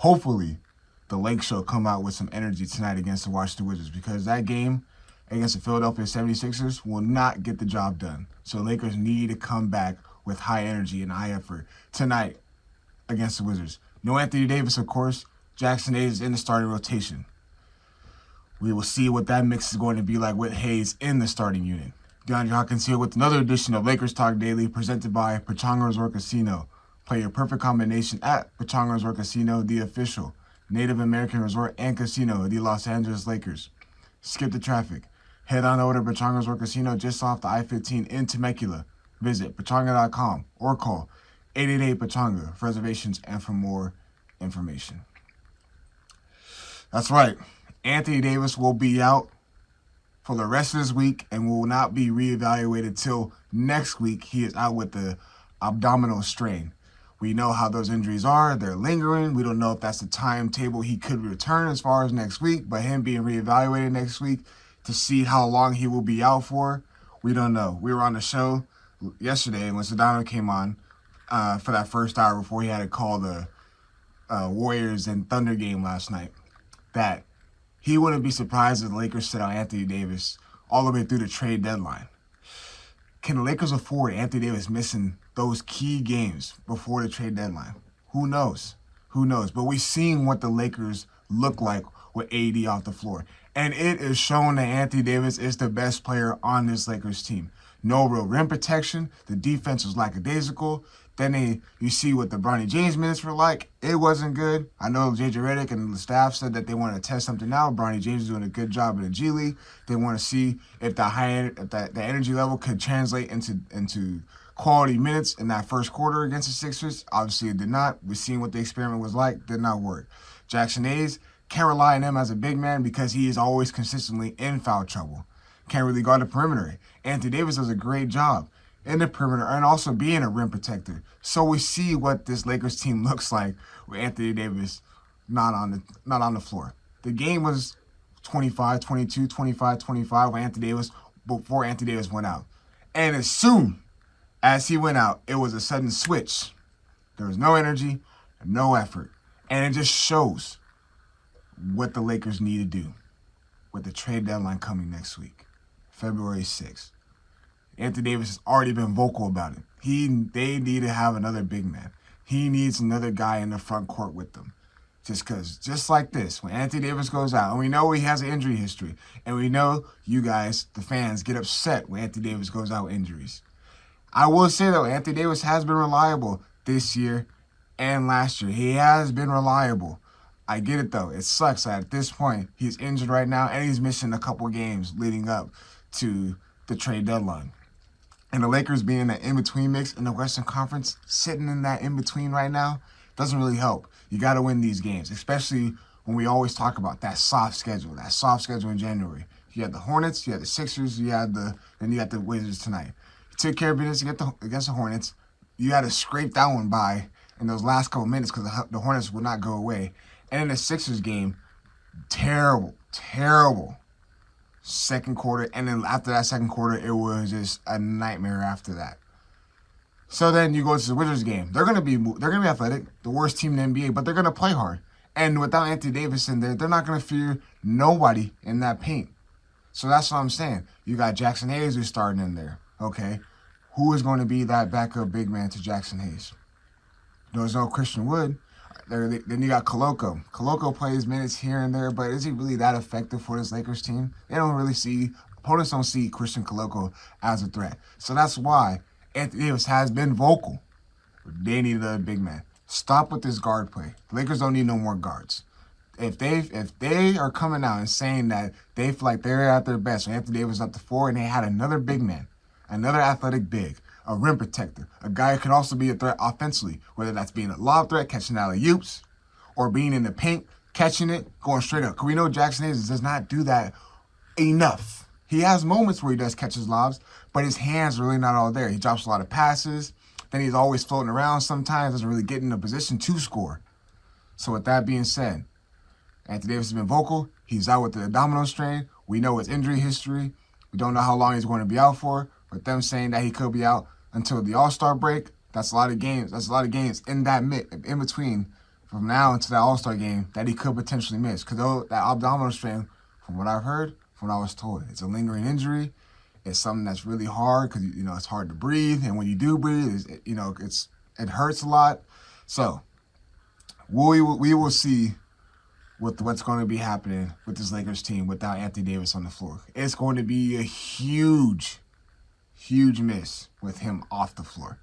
hopefully the Lake Show come out with some energy tonight against the Washington Wizards, because that game against the Philadelphia 76ers will not get the job done. So Lakers need to come back with high energy and high effort tonight against the Wizards. No Anthony Davis, of course. Jackson Hayes is in the starting rotation. We will see what that mix is going to be like with Hayes in the starting unit. Deondre Hawkins here with another edition of Lakers Talk Daily, presented by Pechanga Resort Casino. Play your perfect combination at Pechanga Resort Casino, the official Native American resort and casino of the Los Angeles Lakers. Skip the traffic. Head on over to Pechanga Resort Casino just off the I-15 in Temecula. Visit pechanga.com or call 888-PECHANGA for reservations and for more information. That's right. Anthony Davis will be out for the rest of this week and will not be reevaluated till next week. He is out with the abdominal strain. We know how those injuries are. They're lingering. We don't know if that's the timetable he could return as far as next week, but him being reevaluated next week to see how long he will be out for, we don't know. We were on the show yesterday when Sedano came on for that first hour before he had to call the Warriors and Thunder game last night, that he wouldn't be surprised if the Lakers sit out Anthony Davis all the way through the trade deadline. Can the Lakers afford Anthony Davis missing those key games before the trade deadline? Who knows? Who knows? But we've seen what the Lakers look like with AD off the floor. And it is shown that Anthony Davis is the best player on this Lakers team. No real rim protection. The defense was lackadaisical. Then you see what the Bronny James minutes were like. It wasn't good. I know J.J. Redick and the staff said that they wanted to test something out. Bronny James is doing a good job in the G League. They want to see if the energy level could translate into quality minutes in that first quarter against the Sixers. Obviously, it did not. We've seen what the experiment was like. Did not work. Jackson Hayes, can't rely on him as a big man because he is always consistently in foul trouble. Can't really guard the perimeter. Anthony Davis does a great job in the perimeter and also being a rim protector. So we see what this Lakers team looks like with Anthony Davis not on the floor. The game was 25-22, 25-25 with Anthony Davis before Anthony Davis went out. And as soon as he went out, it was a sudden switch. There was no energy, no effort. And it just shows what the Lakers need to do with the trade deadline coming next week, February 6th. Anthony Davis has already been vocal about it. They need to have another big man. He needs another guy in the front court with them. Just like this, when Anthony Davis goes out, and we know he has an injury history, and we know you guys, the fans, get upset when Anthony Davis goes out with injuries. I will say, though, Anthony Davis has been reliable this year and last year. He has been reliable. I get it, though. It sucks that at this point, he's injured right now, and he's missing a couple games leading up to the trade deadline. And the Lakers being in that in-between mix in the Western Conference, sitting in that in-between right now, doesn't really help. You got to win these games, especially when we always talk about that soft schedule in January. You had the Hornets, you had the Sixers, then you got the Wizards tonight. You took care of business against the Hornets. You had to scrape that one by in those last couple minutes because the Hornets would not go away. And in the Sixers game, terrible second quarter, and then after that second quarter, it was just a nightmare after that. So then you go to the Wizards game. They're gonna be athletic, the worst team in the NBA, but they're gonna play hard. And without Anthony Davis in there, they're not gonna fear nobody in that paint. So that's what I'm saying. You got Jackson Hayes who's starting in there. Okay, who is going to be that backup big man to Jackson Hayes? There's no Christian Wood. Then you got Koloko. Koloko plays minutes here and there, but is he really that effective for this Lakers team? Opponents don't see Christian Koloko as a threat. So that's why Anthony Davis has been vocal. They need another big man. Stop with this guard play. The Lakers don't need no more guards. If they are coming out and saying that they feel like they're at their best, when Anthony Davis up to 4 and they had another big man, another athletic big, a rim protector, a guy who can also be a threat offensively, whether that's being a lob threat, catching alley-oops, or being in the paint, catching it, going straight up. Because we know Jackson Hayes does not do that enough. He has moments where he does catch his lobs, but his hands are really not all there. He drops a lot of passes. Then he's always floating around sometimes, doesn't really get in a position to score. So with that being said, Anthony Davis has been vocal. He's out with the abdominal strain. We know his injury history. We don't know how long he's going to be out for. But them saying that he could be out until the All-Star break, that's a lot of games. That's a lot of games in that in between from now into that All-Star game that he could potentially miss. Because that abdominal strain, from what I've heard, from what I was told, it's a lingering injury. It's something that's really hard because, it's hard to breathe. And when you do breathe, it hurts a lot. So we will see what's going to be happening with this Lakers team without Anthony Davis on the floor. It's going to be a huge miss with him off the floor.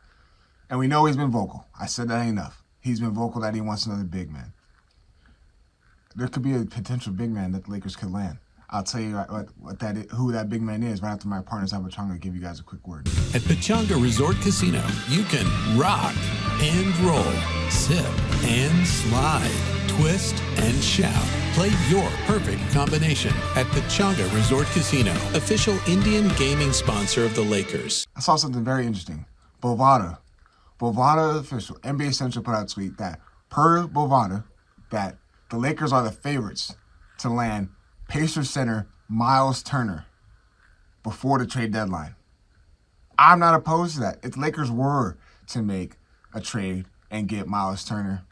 And we know he's been vocal. I said that ain't enough. He's been vocal that he wants another big man. There could be a potential big man that the Lakers could land. I'll tell you who that big man is right after my partners at Pechanga give you guys a quick word. At Pechanga Resort Casino, you can rock and roll, sip and slide, twist and shout. Play your perfect combination at Pechanga Resort Casino, official Indian gaming sponsor of the Lakers. I saw something very interesting. Bovada official, NBA Central put out a tweet that, per Bovada, that the Lakers are the favorites to land Pacers center Myles Turner before the trade deadline. I'm not opposed to that. If the Lakers were to make a trade and get Myles Turner,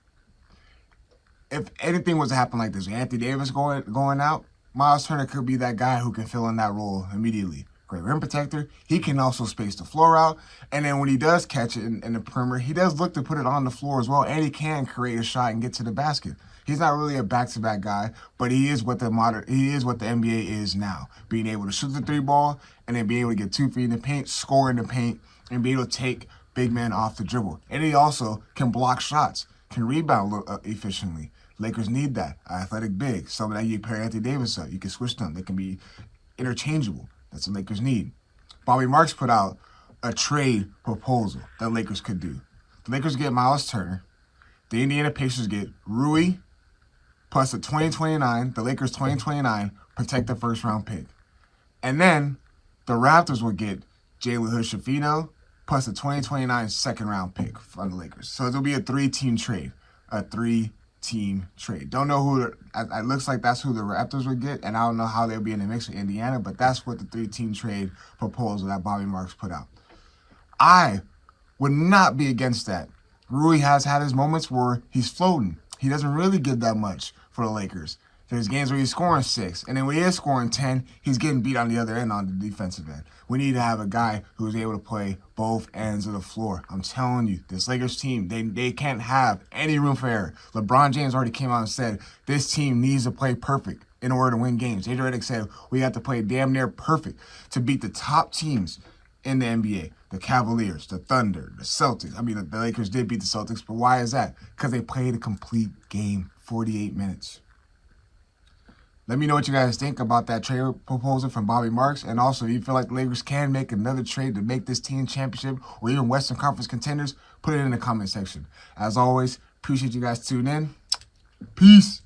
if anything was to happen like this, Anthony Davis going out, Myles Turner could be that guy who can fill in that role immediately. Great rim protector. He can also space the floor out. And then when he does catch it in the perimeter, he does look to put it on the floor as well. And he can create a shot and get to the basket. He's not really a back-to-back guy, but he is what the NBA is now. Being able to shoot the three ball and then being able to get 2 feet in the paint, score in the paint, and be able to take big men off the dribble. And he also can block shots, can rebound efficiently. Lakers need that. Athletic big. Some of that you pair Anthony Davis up. You can switch them. They can be interchangeable. That's what Lakers need. Bobby Marks put out a trade proposal that Lakers could do. The Lakers get Myles Turner. The Indiana Pacers get Rui plus a 2029, the Lakers 2029, protect the first-round pick. And then the Raptors will get Jalen Hood-Schifino plus a 2029 second-round pick from the Lakers. So it'll be a 3-team trade. Don't know who, it looks like that's who the Raptors would get, and I don't know how they'll be in the mix with Indiana, but that's what the 3-team trade proposal that Bobby Marks put out. I would not be against that. Rui has had his moments where he's floating. He doesn't really give that much for the Lakers. There's games where he's scoring 6, and then when he is scoring 10, he's getting beat on the other end on the defensive end. We need to have a guy who's able to play both ends of the floor. I'm telling you, this Lakers team, they can't have any room for error. LeBron James already came out and said this team needs to play perfect in order to win games. Adrian Redick said we have to play damn near perfect to beat the top teams in the NBA. The Cavaliers, the Thunder, the Celtics. I mean, the Lakers did beat the Celtics, but why is that? Because they played a complete game, 48 minutes. Let me know what you guys think about that trade proposal from Bobby Marks. And also, if you feel like the Lakers can make another trade to make this team championship or even Western Conference contenders, put it in the comment section. As always, appreciate you guys tuning in. Peace.